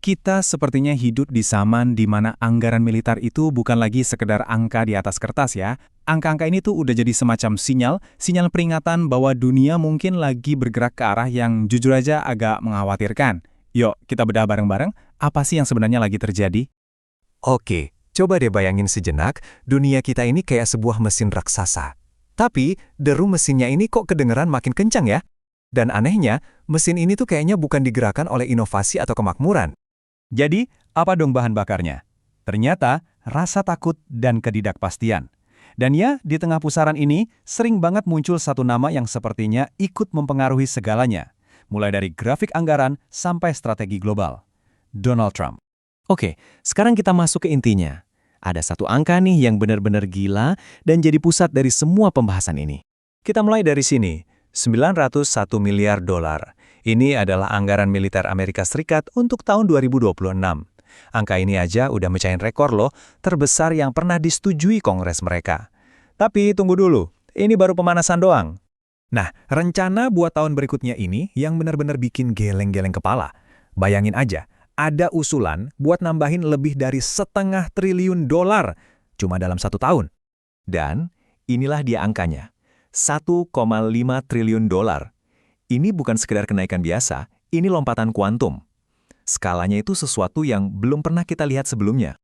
Kita sepertinya hidup di zaman di mana anggaran militer itu bukan lagi sekedar angka di atas kertas ya. Angka-angka ini tuh udah jadi semacam sinyal peringatan bahwa dunia mungkin lagi bergerak ke arah yang jujur aja agak mengkhawatirkan. Yuk, kita bedah bareng-bareng, apa sih yang sebenarnya lagi terjadi? Oke, coba deh bayangin sejenak, dunia kita ini kayak sebuah mesin raksasa. Tapi, deru mesinnya ini kok kedengeran makin kencang ya? Dan anehnya, mesin ini tuh kayaknya bukan digerakkan oleh inovasi atau kemakmuran. Jadi, apa dong bahan bakarnya? Ternyata, rasa takut dan ketidakpastian. Dan ya, di tengah pusaran ini, sering banget muncul satu nama yang sepertinya ikut mempengaruhi segalanya. Mulai dari grafik anggaran sampai strategi global. Donald Trump. Oke, sekarang kita masuk ke intinya. Ada satu angka nih yang benar-benar gila dan jadi pusat dari semua pembahasan ini. Kita mulai dari sini, 901 miliar dolar. Ini adalah anggaran militer Amerika Serikat untuk tahun 2026. Angka ini aja udah mecahin rekor loh, terbesar yang pernah disetujui Kongres mereka. Tapi tunggu dulu, ini baru pemanasan doang. Nah, rencana buat tahun berikutnya ini yang benar-benar bikin geleng-geleng kepala. Bayangin aja, ada usulan buat nambahin lebih dari $0,5 triliun cuma dalam 1 tahun. Dan inilah dia angkanya, $1,5 triliun. Ini bukan sekedar kenaikan biasa, ini lompatan kuantum. Skalanya itu sesuatu yang belum pernah kita lihat sebelumnya.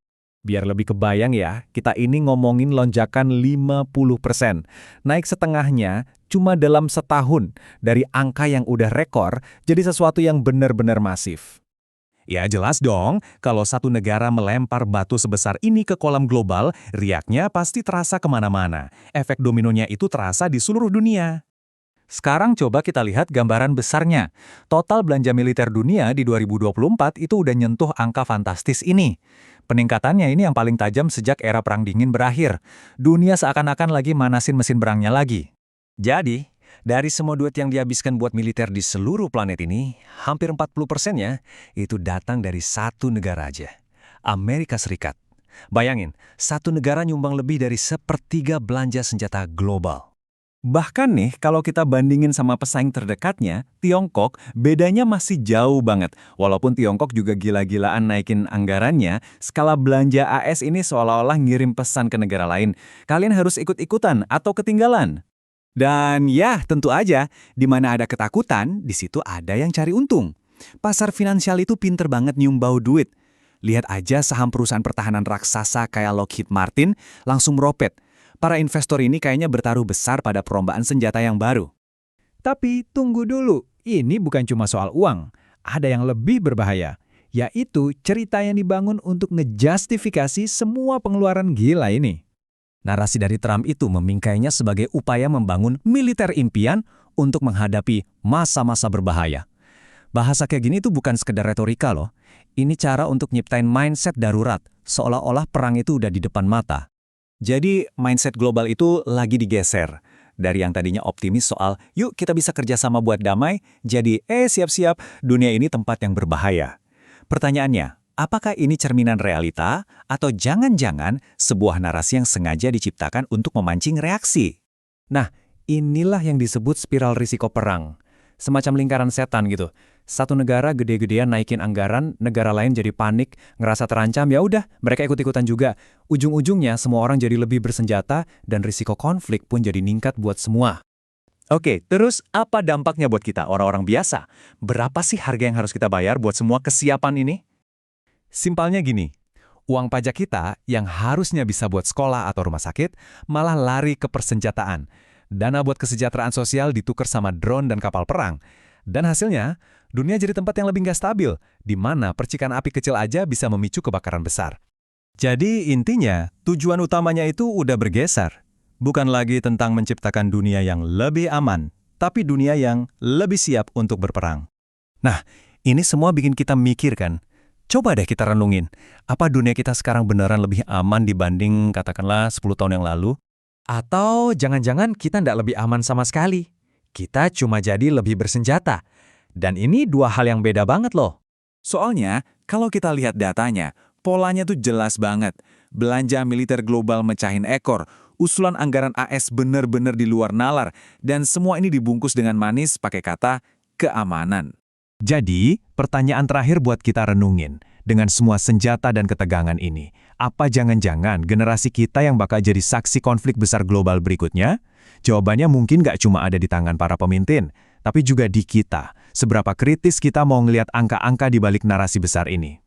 Biar lebih kebayang ya, kita ini ngomongin lonjakan 50%. Naik setengahnya cuma dalam setahun dari angka yang udah rekor jadi sesuatu yang benar-benar masif. Ya jelas dong, kalau satu negara melempar batu sebesar ini ke kolam global, riaknya pasti terasa kemana-mana. Efek dominonya itu terasa di seluruh dunia. Sekarang coba kita lihat gambaran besarnya. Total belanja militer dunia di 2024 itu udah nyentuh angka fantastis ini. Peningkatannya ini yang paling tajam sejak era Perang Dingin berakhir. Dunia seakan-akan lagi manasin mesin perangnya lagi. Jadi, dari semua duit yang dihabiskan buat militer di seluruh planet ini, hampir 40%-nya itu datang dari satu negara aja, Amerika Serikat. Bayangin, satu negara nyumbang lebih dari sepertiga belanja senjata global. Bahkan nih, kalau kita bandingin sama pesaing terdekatnya, Tiongkok, bedanya masih jauh banget. Walaupun Tiongkok juga gila-gilaan naikin anggarannya, skala belanja AS ini seolah-olah ngirim pesan ke negara lain. Kalian harus ikut-ikutan atau ketinggalan. Dan ya, tentu aja, di mana ada ketakutan, di situ ada yang cari untung. Pasar finansial itu pinter banget nyium bau duit. Lihat aja saham perusahaan pertahanan raksasa kayak Lockheed Martin langsung meropet. Para investor ini kayaknya bertaruh besar pada perlombaan senjata yang baru. Tapi tunggu dulu, ini bukan cuma soal uang. Ada yang lebih berbahaya, yaitu cerita yang dibangun untuk ngejustifikasi semua pengeluaran gila ini. Narasi dari Trump itu memingkainya sebagai upaya membangun militer impian untuk menghadapi masa-masa berbahaya. Bahasa kayak gini tuh bukan sekedar retorika loh. Ini cara untuk nyiptain mindset darurat, seolah-olah perang itu udah di depan mata. Jadi mindset global itu lagi digeser. Dari yang tadinya optimis soal, yuk kita bisa kerjasama buat damai, jadi siap-siap, dunia ini tempat yang berbahaya. Pertanyaannya, apakah ini cerminan realita atau jangan-jangan sebuah narasi yang sengaja diciptakan untuk memancing reaksi? Nah, inilah yang disebut spiral risiko perang. Semacam lingkaran setan gitu. Satu negara gede-gedean naikin anggaran, negara lain jadi panik, ngerasa terancam, ya udah, mereka ikut-ikutan juga. Ujung-ujungnya semua orang jadi lebih bersenjata dan risiko konflik pun jadi ningkat buat semua. Oke, terus apa dampaknya buat kita, orang-orang biasa? Berapa sih harga yang harus kita bayar buat semua kesiapan ini? Simpelnya gini, uang pajak kita yang harusnya bisa buat sekolah atau rumah sakit, malah lari ke persenjataan. Dana buat kesejahteraan sosial ditukar sama drone dan kapal perang. Dan hasilnya, dunia jadi tempat yang lebih nggak stabil, di mana percikan api kecil aja bisa memicu kebakaran besar. Jadi intinya, tujuan utamanya itu udah bergeser. Bukan lagi tentang menciptakan dunia yang lebih aman, tapi dunia yang lebih siap untuk berperang. Nah, ini semua bikin kita mikir kan. Coba deh kita renungin, apa dunia kita sekarang beneran lebih aman dibanding katakanlah 10 tahun yang lalu? Atau jangan-jangan kita nggak lebih aman sama sekali? Kita cuma jadi lebih bersenjata. Dan ini dua hal yang beda banget loh. Soalnya, kalau kita lihat datanya, polanya tuh jelas banget. Belanja militer global mecahin ekor, usulan anggaran AS bener-bener di luar nalar, dan semua ini dibungkus dengan manis pakai kata keamanan. Jadi, pertanyaan terakhir buat kita renungin. Dengan semua senjata dan ketegangan ini, apa jangan-jangan generasi kita yang bakal jadi saksi konflik besar global berikutnya? Jawabannya mungkin nggak cuma ada di tangan para pemimpin, tapi juga di kita. Seberapa kritis kita mau ngelihat angka-angka di balik narasi besar ini.